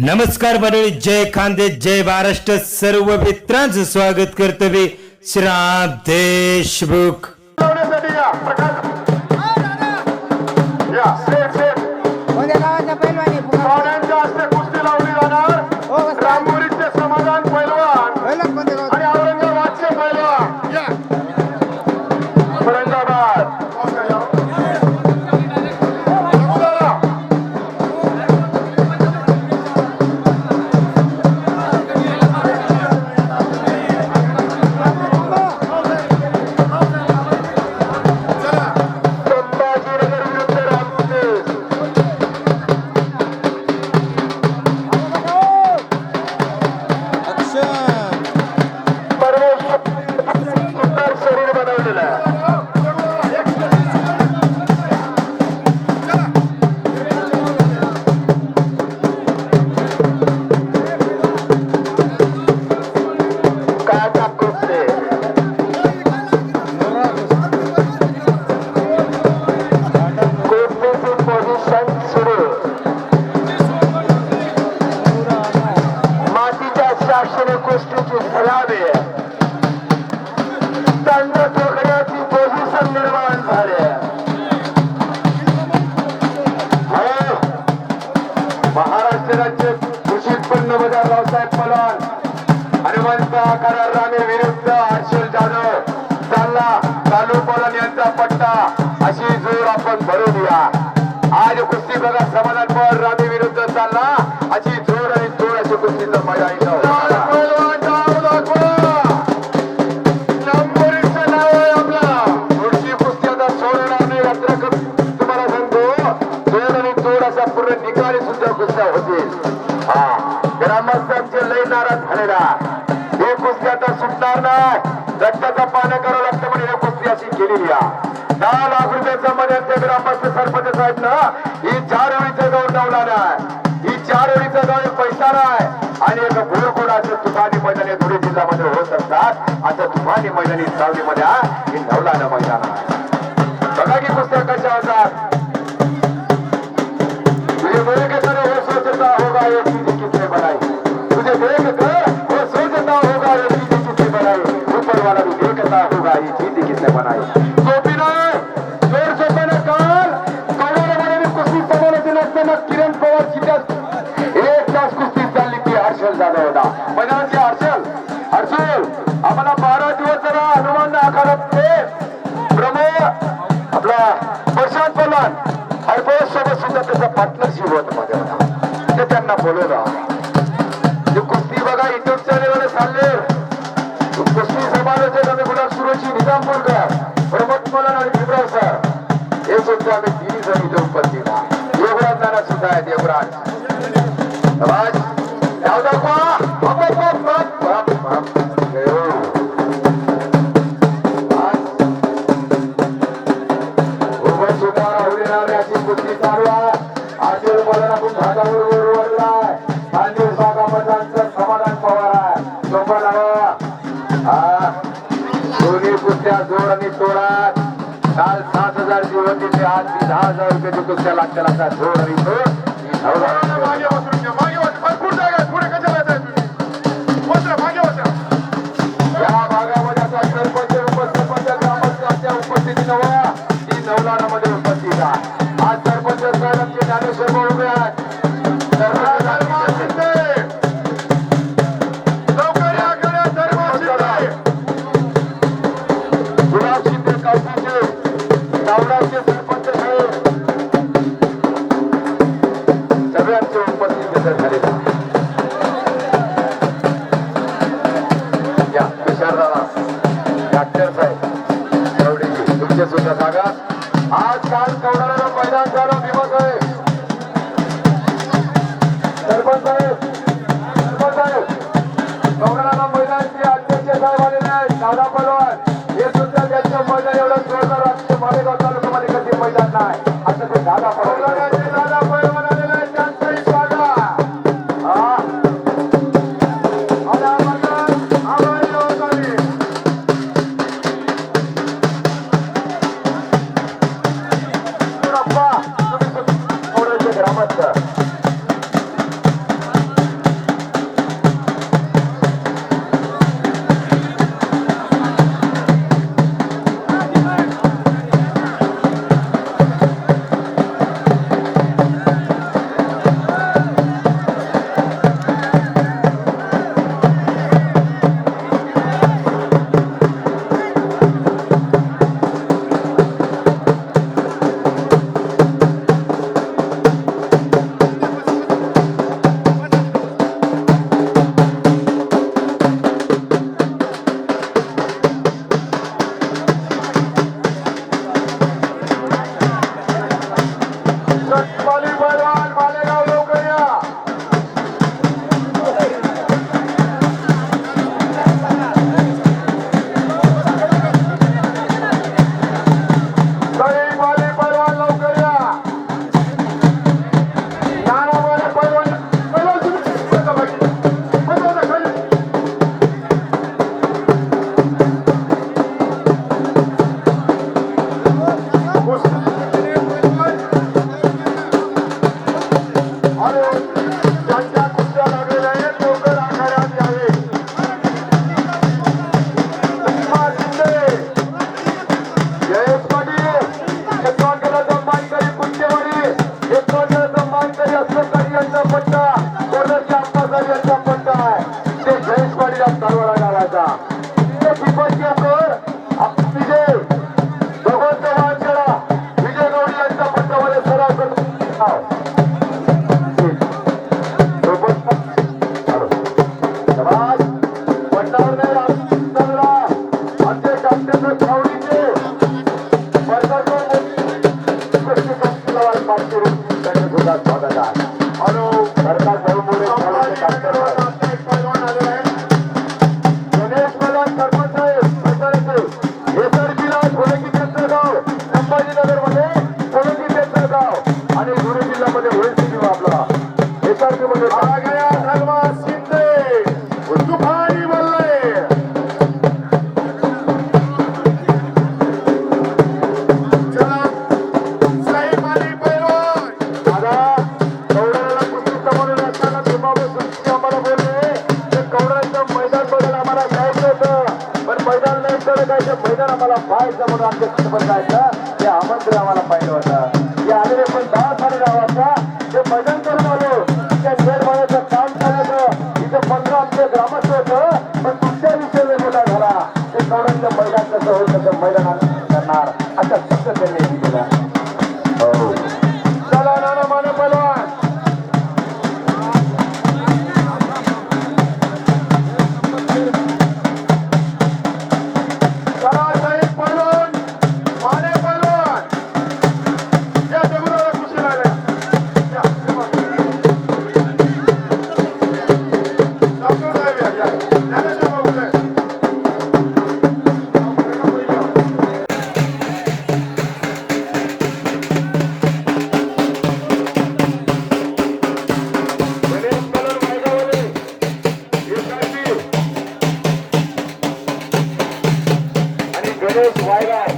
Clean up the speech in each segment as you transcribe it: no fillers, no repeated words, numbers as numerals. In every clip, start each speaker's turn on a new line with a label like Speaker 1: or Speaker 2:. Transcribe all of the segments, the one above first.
Speaker 1: नमस्कार मंडळी, जय खानदेश, जय महाराष्ट्र. सर्व मित्रांचं स्वागत करतो मी श्राम देशमुख.
Speaker 2: कोणत्या गावाचा पैलवान
Speaker 3: पाहुण्यांच्या हस्ते कुस्ती लावली जाणार. रांगोळीचे समाधान पैलवान
Speaker 2: कोणत्या गावात
Speaker 3: आणि औरंगाबादचे पैलवान औरंगाबाद. शरीर बनवलेलं आहे. काका कुस्ती कुस्तीची पोझिशन सुरू. मातीच्या साक्षीने कुस्तीची सलामी आहे. दंड ठोकण्याची पोझिशन निर्माण झाली. महाराष्ट्र राज्य कृषी उत्पन्न बाजार रावसाहेब पलवान हनुमंत कराराने विरुद्ध हर्षल जाधव चालला. चालू पलवान यांचा पट्टा अशी जोर आपण भरून या. आज कुस्ती बघा, समाधान पवार राणे विरुद्ध चालला अशी जोर आणि जोर अशी कुस्तीचं मैदान पूर्ण निकाली सुद्धा कुस्त्या होतील. ग्रामस्थांचे लय नाराज झालेला. हे कुस्ती आता सुटणार नाही. रक्ताचा पानं करावं लागतं म्हणून ही कुस्ती अशी केलेली आहे. 10 लाख रुपयाचा मनाचे ग्रामस्थ सरपंच साहेब ना ही 4 ओळीचं गाव डावला नाही. ही 4 ओळीचं गाव पैसा नाही आणि एक भोरकोड असं तुफानी मैदानी धुळे जिल्ह्यामध्ये होत असतात. असं तुफानी मैदानी सावलीमध्ये ही नवलानं मैदान आहे. बघा की कुस्त्या कशा होतात. तुझे देख कर वो सोचता होगा ये चीज किसने बनाई. तुझे देख कर वो सोचता होगा ये चीज किसने बनाई. ऊपर वाला भी देखता होगा ये चीज किसने बनाई. सोपीना जोर सोप्यानं काल कवड्यामध्ये कुस्ती समालोचन असताना किरण पवार चित्यात एक तास कुस्ती चालली ती हर्षल जाधव होता. मैदानाची हर्षल आम्हाला 12 दिवस जरा हनुमान आखाड्यात प्रमोद आपला प्रशांत पलवान हरभोज सोबत सुद्धा त्याचा पार्टनरशिप होत मध्ये होता. ते त्यांना बोलवलं. ते कुस्ती बघा युट्यूब चॅनेलवर चालले. कुस्ती समालोचक आम्ही गुलाब सुरुची निजामपूरकर, प्रमोद पलवान आणि भीमराव सर हे सुद्धा आम्ही 3 जण इथे उपस्थित आहोत. देवराज नाना सुद्धा आहे. देवराज नाव दाखवा. कुस्ती चालू आहे. आशील पलवान भागावर वरलाय. खानदेश भागामधला समाधान पवार आहे. सोपा दोन्ही कुस्त्या जोर आणि तोडात. काल 7,000 जीवन दिले, आज 10,000 रुपयाची कुस्त्या लागतील. असा जोर आणि तोड. या भागामध्ये आता सरपंच उपसरपंच ग्रामस्थांच्या उपस्थितीनं ती नवलारामध्ये उपस्थित आहे. आज सरपंच साहेबांचे ज्ञानेश्वर भाऊ उभे आहेत. गुलाब शिंदे कावशीचे गावडाचे सरपंच साहेब सगळ्यांचे उपस्थित झालेले. या विशारदादा डॉक्टर साहेब कवडेजी तुमचे सुद्धा जागा. आज काल कवडाला मैदान झालं. भीमा साहेब सरपंच साहेब कवडाला मैदानचे अध्यक्ष साहेब आलेले आहेत. दादा पलवान हे सुद्धा त्यांचं मैदान एवढं जोरदार राष्ट्रीय मालेगाव तालुक्यामध्ये कधी मैदान नाही. असं ते दादा पलवान आलेले आहेत. त्यांचंही स्वागत. ग्रामस्थ ज्यांच्या कुस्त्या लागलेल्या आहेत लवकर आखाड्यात यावे. लक्ष्मण शिंदे, जयेश पाटील, यजमानपदाचा मानकरी कुस्त्यावरी, यजमानपदाचा मानकरी अस्लमकरी यांचा पट्टा, कोल्हापूरच्या अप्पासाहेब यांचा पट्टा आहे. ते जयेश पाटील या सारवाडा गावाचा. ते दीपक केकर, विजय भगवंत वानखेडा, विजय गौडी यांचा पट्टामध्ये सराव करतो. पट्टावर नाही आमचे कॅप्टन छावणीचे स्वागत आहे. हॅलो सरकार बहुमुळे गणेश प्रधान सरपंच हे सरजीला सोलंकी त्यांचं गाव, संभाजीनगर मध्ये सोलंकी त्यांचं गाव आणि धुळे जिल्ह्यामध्ये होईल सिटी आपला एसआरपी मध्ये शिंदे तुफानी बोलले. चला साहेब आणि पैलवान दादा कवड्याला कुस्ती समोरून असताना भीमाबाई कुस्ती आम्हाला बोलले ते कवड्याचं मैदान बघायला आम्हाला जायचं होतं, पण मैदान नाही तर काय ते मैदान आम्हाला पाहायचं म्हणून आमच्या कुटुंबात जायचं ते आमंत्रण आम्हाला पाहिलं होतं. हे आलेले पण 10 साडेदहा वाजता ते मैदान करून आलो. त्या गेट बांधायचं काम चालायचं इथं 15 आमचे ग्रामस्थ होतं, पण तुमच्या विषय वेगवेगळा झाला. ते कवड्यांचं मैदान कसं होईल तसं मैदान आम्ही करणार असा शब्द त्यांनी दिला. हो चला नाना माने पैलवान चला साहेब पैलवान माने पैलवान या दगडाला खुशी लागल्या. डॉक्टर साहेब या ज्ञानेश्वर बाबू साहेब गणेश कलर वायगावले एसआरपी आणि गणेश वायगाव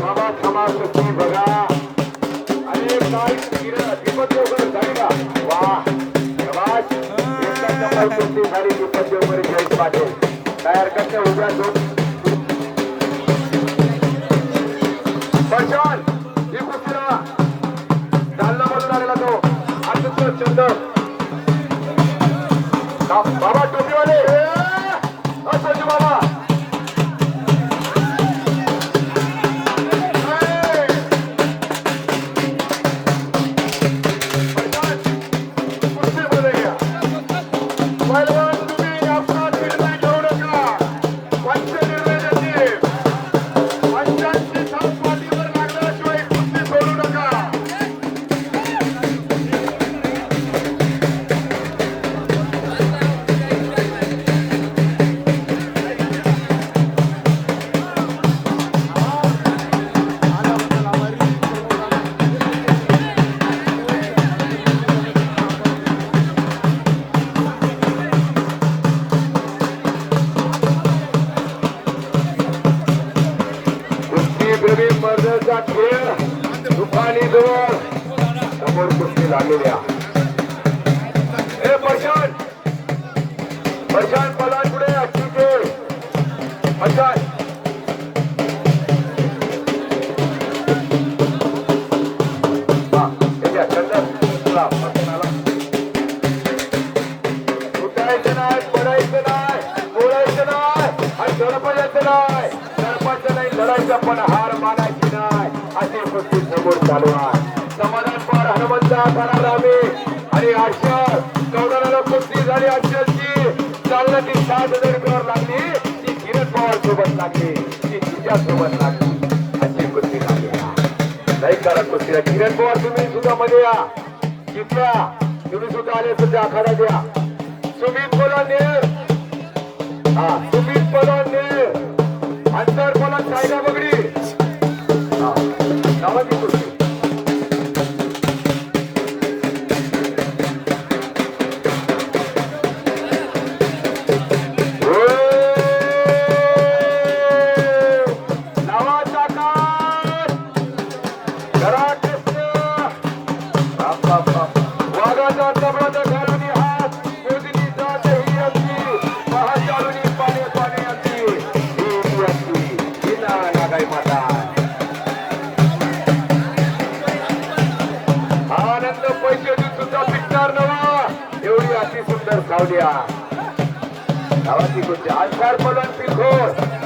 Speaker 3: बाबा थांबा कुस्ती बघा आणि काय दीपक देवकर झाली का वा शाबास. एकच नंबर कुस्ती झाली दीपक देवकर जयेश पाटील तयार करते उद्या दोन प्रशांत ही कुस्तीला जालना मधून आलेला तो आदित्य चंद बाबा टोपीवाले असं बाबा पैलवान तुम्ही आपला निर्णय घेऊ नका. पंच निर्णय देतील. पंचांची साथ पाठीवर लागल्याशिवाय कुस्ती सोडू नका. कुस्तीप्रेमी मर्दाचा खेळ दुपारी जवळ समोर कुस्ती लागलेल्या प्रशांत पलाट पुढे अक्षीचे प्रशांत उठायचं नाही, पडायचं नाही, बोलायचं नाही आणि दडपायचं नाही. दडपायचं नाही, लढायचं पण हार मानायची नाही. अशी कुस्ती समोर चालू आहे. समाधान पार हनुमंता रामे आणि आश्चर्य कवडाला कुस्ती झाली. आश्चर्यची चाललं ती 7,000 रुपयावर लागली. ती किरण पवार सोबत लागली, ती तुझ्या सोबत लागली. अशी कुस्ती लागली नाही करा कुस्तीला. किरण पवार तुम्ही सुद्धा मध्ये या, जिंकल्या तुम्ही सुद्धा आले सुद्धा आखाडा द्या. सुमित बोला हा सुमित पलांने अंतर पलान सायगा बगडी हा नावाची कुस्ती नावाचा काळ कराकृष्ण वाघाचा तबलाचा घालून हात मोदीनी जात ही असती महाचारुनी पाने पाने असती ही असती हिना नागाई माता आनंद पैसे देऊन सुद्धा पिटणार नवा एवढी अति सुंदर सावलिया गावाची गोष्ट अंधार पडून पिलखोर